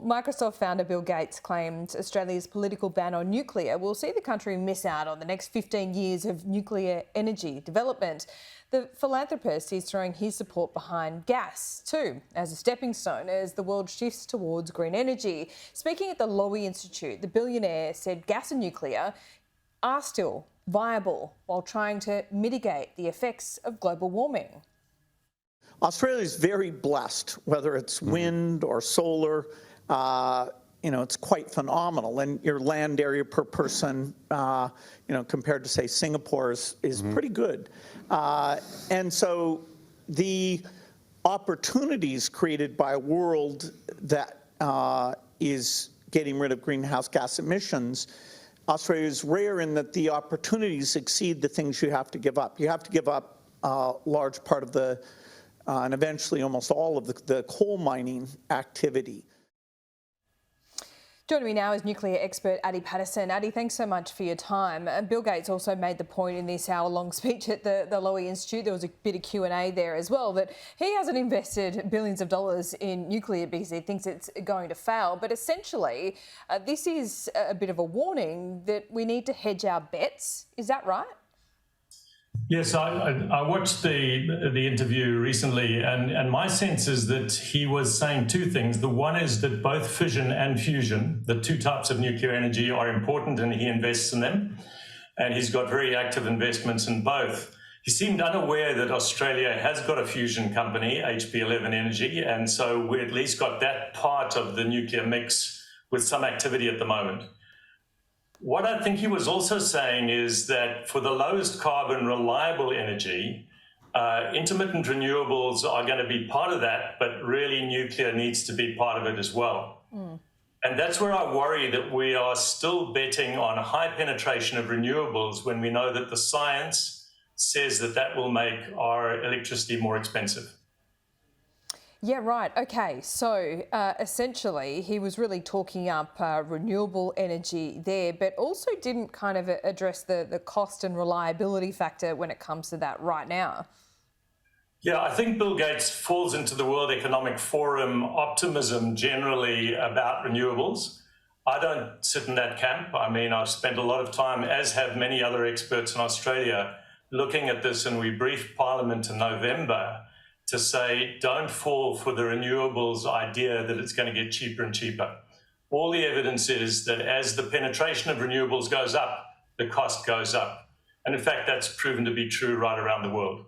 Microsoft founder Bill Gates claimed Australia's political ban on nuclear will see the country miss out on the next 15 years of nuclear energy development. The philanthropist is throwing his support behind gas too, as a stepping stone as the world shifts towards green energy. Speaking at the Lowy Institute, the billionaire said gas and nuclear are still viable while trying to mitigate the effects of global warming. Australia is very blessed, whether it's wind or solar. It's quite phenomenal. And your land area per person, compared to, say, Singapore is pretty good. And so the opportunities created by a world that is getting rid of greenhouse gas emissions, Australia is rare in that the opportunities exceed the things you have to give up. You have to give up a large part of the and eventually almost all of the coal mining activity. Joining me now is nuclear expert Adi Paterson. Adi, thanks so much for your time. Bill Gates also made the point in this hour-long speech at the Lowy Institute, there was a bit of Q&A there as well, that he hasn't invested billions of dollars in nuclear because he thinks it's going to fail. But essentially, this is a bit of a warning that we need to hedge our bets. Is that right? Yes, I watched the interview recently, and my sense is that he was saying two things. The one is that both fission and fusion, the two types of nuclear energy, are important and he invests in them. And he's got very active investments in both. He seemed unaware that Australia has got a fusion company, HP11 Energy, and so we at least got that part of the nuclear mix with some activity at the moment. What I think he was also saying is that for the lowest carbon reliable energy, intermittent renewables are going to be part of that, but really nuclear needs to be part of it as well. And that's where I worry that we are still betting on high penetration of renewables when we know that the science says that that will make our electricity more expensive. Yeah, right. Okay, so essentially he was really talking up renewable energy there, but also didn't kind of address the cost and reliability factor when it comes to that right now. Yeah, I think Bill Gates falls into the World Economic Forum optimism generally about renewables. I don't sit in that camp. I mean, I've spent a lot of time, as have many other experts in Australia, looking at this, and we briefed Parliament in November to say, don't fall for the renewables idea that it's going to get cheaper and cheaper. All the evidence is that as the penetration of renewables goes up, the cost goes up. And in fact, that's proven to be true right around the world.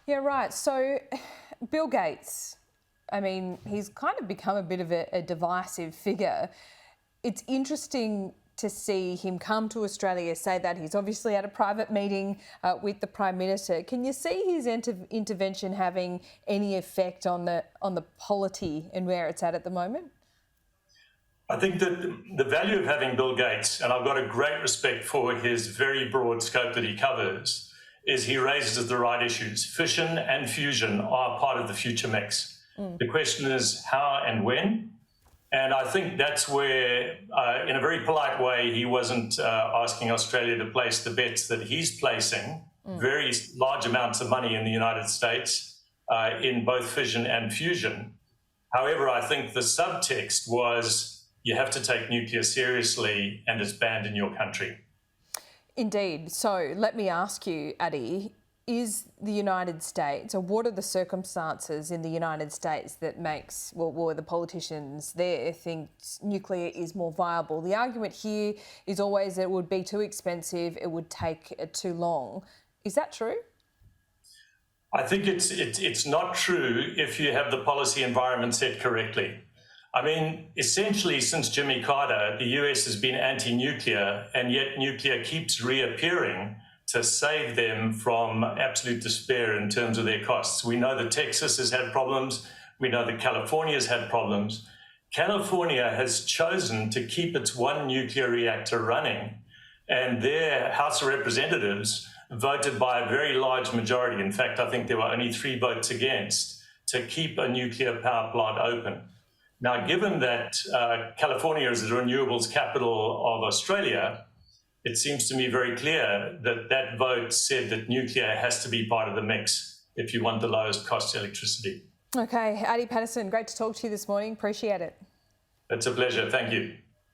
Yeah, right. So Bill Gates, I mean, he's kind of become a bit of a divisive figure. It's interesting to see him come to Australia, say that he's obviously at a private meeting with the Prime Minister. Can you see his intervention having any effect on the polity and where it's at the moment? I think that the value of having Bill Gates, and I've got a great respect for his very broad scope that he covers, is he raises the right issues. Fission and fusion are part of the future mix. The question is how and when. And I think that's where, in a very polite way, he wasn't asking Australia to place the bets that he's placing, very large amounts of money in the United States, in both fission and fusion. However, I think the subtext was you have to take nuclear seriously and it's banned in your country. Indeed. So let me ask you, Adi, is the United States, or what are the circumstances in the United States that makes, well, the politicians there think nuclear is more viable? The argument here is always that it would be too expensive, it would take too long. Is that true? I think it's not true if you have the policy environment set correctly. I mean, essentially, since Jimmy Carter, the US has been anti-nuclear, and yet nuclear keeps reappearing to save them from absolute despair in terms of their costs. We know that Texas has had problems. We know that California has had problems. California has chosen to keep its one nuclear reactor running, and their House of Representatives voted by a very large majority. In fact, I think there were only 3 votes against to keep a nuclear power plant open. Now, given that California is the renewables capital of Australia, it seems to me very clear that that vote said that nuclear has to be part of the mix if you want the lowest cost electricity. Okay, Adi Paterson, great to talk to you this morning. Appreciate it. It's a pleasure. Thank you.